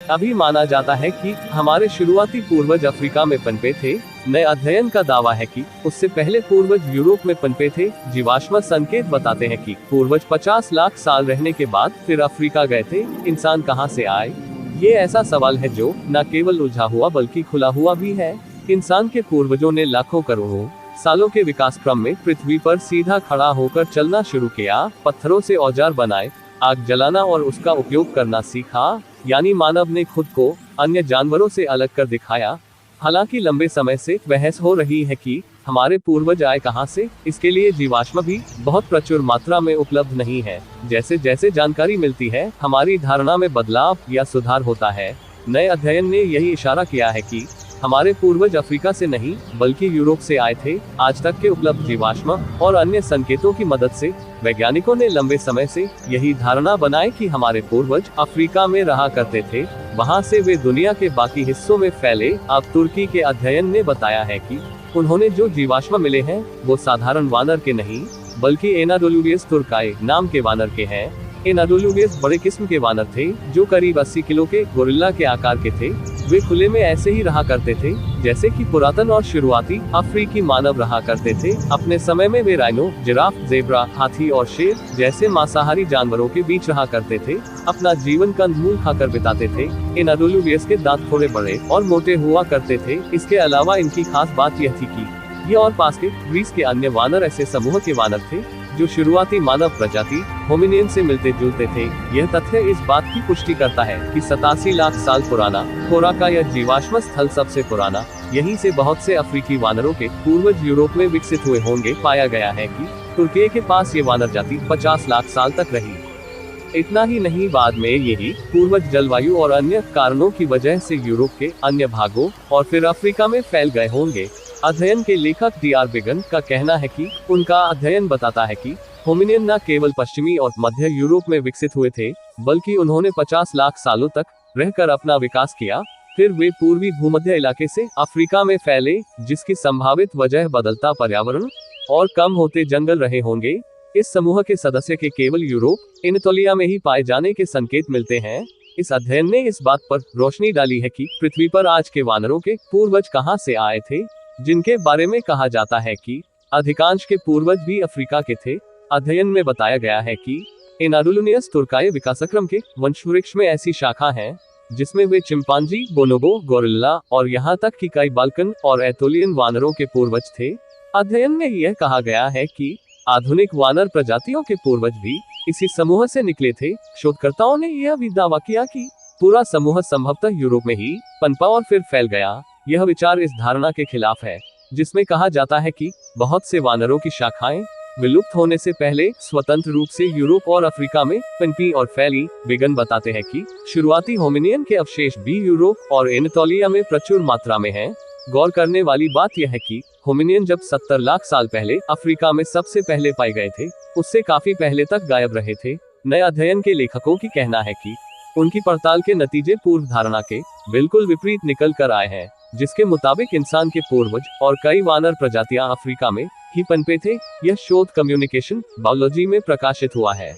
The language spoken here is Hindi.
अभी माना जाता है कि हमारे शुरुआती पूर्वज अफ्रीका में पनपे थे। नए अध्ययन का दावा है कि उससे पहले पूर्वज यूरोप में पनपे थे। जीवाश्म संकेत बताते हैं कि पूर्वज 50 लाख साल रहने के बाद फिर अफ्रीका गए थे। इंसान कहां से आए? ये ऐसा सवाल है जो न केवल उलझा हुआ बल्कि खुला हुआ भी है। इंसान के पूर्वजों ने लाखों करोड़ों सालों के विकास क्रम में पृथ्वी पर सीधा खड़ा होकर चलना शुरू किया, पत्थरों से औजार बनाए, आग जलाना और उसका उपयोग करना सीखा। यानी मानव ने खुद को अन्य जानवरों से अलग कर दिखाया। हालांकि लंबे समय से बहस हो रही है कि हमारे पूर्वज आए कहां से। इसके लिए जीवाश्म भी बहुत प्रचुर मात्रा में उपलब्ध नहीं है। जैसे जैसे जानकारी मिलती है, हमारी धारणा में बदलाव या सुधार होता है। नए अध्ययन ने यही इशारा किया है कि हमारे पूर्वज अफ्रीका से नहीं बल्कि यूरोप से आए थे। आज तक के उपलब्ध जीवाश्म और अन्य संकेतों की मदद से वैज्ञानिकों ने लंबे समय से यही धारणा बनाई कि हमारे पूर्वज अफ्रीका में रहा करते थे। वहां से वे दुनिया के बाकी हिस्सों में फैले। अब तुर्की के अध्ययन ने बताया है कि उन्होंने जो जीवाश्म मिले हैं वो साधारण वानर के नहीं बल्कि एनाडोलुवियस तुर्काई नाम के वानर के हैं। एनाडोलुवियस बड़े किस्म के वानर थे जो करीब 80 किलो के गोरिल्ला के आकार के थे। वे खुले में ऐसे ही रहा करते थे जैसे कि पुरातन और शुरुआती अफ्रीकी मानव रहा करते थे। अपने समय में वे राइनो, जिराफ, जेब्रा, हाथी और शेर जैसे मांसाहारी जानवरों के बीच रहा करते थे। अपना जीवन कंदमूल खाकर बिताते थे। एनाडोलुवियस के दांत थोड़े बड़े और मोटे हुआ करते थे। इसके अलावा इनकी खास बात यह थी कि ये और पास के ग्रीस के अन्य वानर ऐसे समूह के वानर थे जो शुरुआती मानव प्रजाति होमिनियन से मिलते जुलते थे। यह तथ्य इस बात की पुष्टि करता है कि 87 लाख साल पुराना कोरा का यह जीवाश्म स्थल सबसे पुराना। यहीं से बहुत से अफ्रीकी वानरों के पूर्वज यूरोप में विकसित हुए होंगे। पाया गया है कि तुर्की के पास ये वानर जाति 50 लाख साल तक रही। इतना ही नहीं, बाद में यही पूर्वज जलवायु और अन्य कारणों की वजह से यूरोप के अन्य भागों और फिर अफ्रीका में फैल गए होंगे। अध्ययन के लेखक DR बिगन का कहना है कि उनका अध्ययन बताता है कि होमिनियन न केवल पश्चिमी और मध्य यूरोप में विकसित हुए थे बल्कि उन्होंने 50 लाख सालों तक रहकर अपना विकास किया। फिर वे पूर्वी भूमध्य इलाके से अफ्रीका में फैले, जिसकी संभावित वजह बदलता पर्यावरण और कम होते जंगल रहे होंगे। इस समूह के सदस्य के केवल यूरोप, एनातोलिया में ही पाए जाने के संकेत मिलते हैं। इस अध्ययन ने इस बात पर रोशनी डाली है कि पृथ्वी पर आज के वानरों के पूर्वज कहां से आए थे, जिनके बारे में कहा जाता है कि अधिकांश के पूर्वज भी अफ्रीका के थे। अध्ययन में बताया गया है कि एनाडोलुवियस तुर्काई विकासक्रम के वंशवृक्ष में ऐसी शाखा है जिसमें वे चिंपांजी, बोनोबो, गोरिल्ला और यहाँ तक कि कई बाल्कन और एथोलियन वानरों के पूर्वज थे। अध्ययन में यह कहा गया है कि आधुनिक वानर प्रजातियों के पूर्वज भी इसी समूह से निकले थे। शोधकर्ताओं ने यह भी दावा किया कि पूरा समूह संभवतः यूरोप में ही पनपा और फिर फैल गया। यह विचार इस धारणा के खिलाफ है जिसमें कहा जाता है कि बहुत से वानरों की शाखाएं विलुप्त होने से पहले स्वतंत्र रूप से यूरोप और अफ्रीका में पनपी और फैली। बिगन बताते हैं कि शुरुआती होमिनियन के अवशेष भी यूरोप और एनातोलिया में प्रचुर मात्रा में हैं। गौर करने वाली बात यह है कि होमिनियन जब 70 लाख साल पहले अफ्रीका में सबसे पहले पाए गए थे, उससे काफी पहले तक गायब रहे थे। नए अध्ययन के लेखकों की कहना है कि उनकी पड़ताल के नतीजे पूर्व धारणा के बिल्कुल विपरीत निकल कर आए हैं, जिसके मुताबिक इंसान के पूर्वज और कई वानर प्रजातियां अफ्रीका में ही पनपे थे। यह शोध कम्युनिकेशन बायोलॉजी में प्रकाशित हुआ है।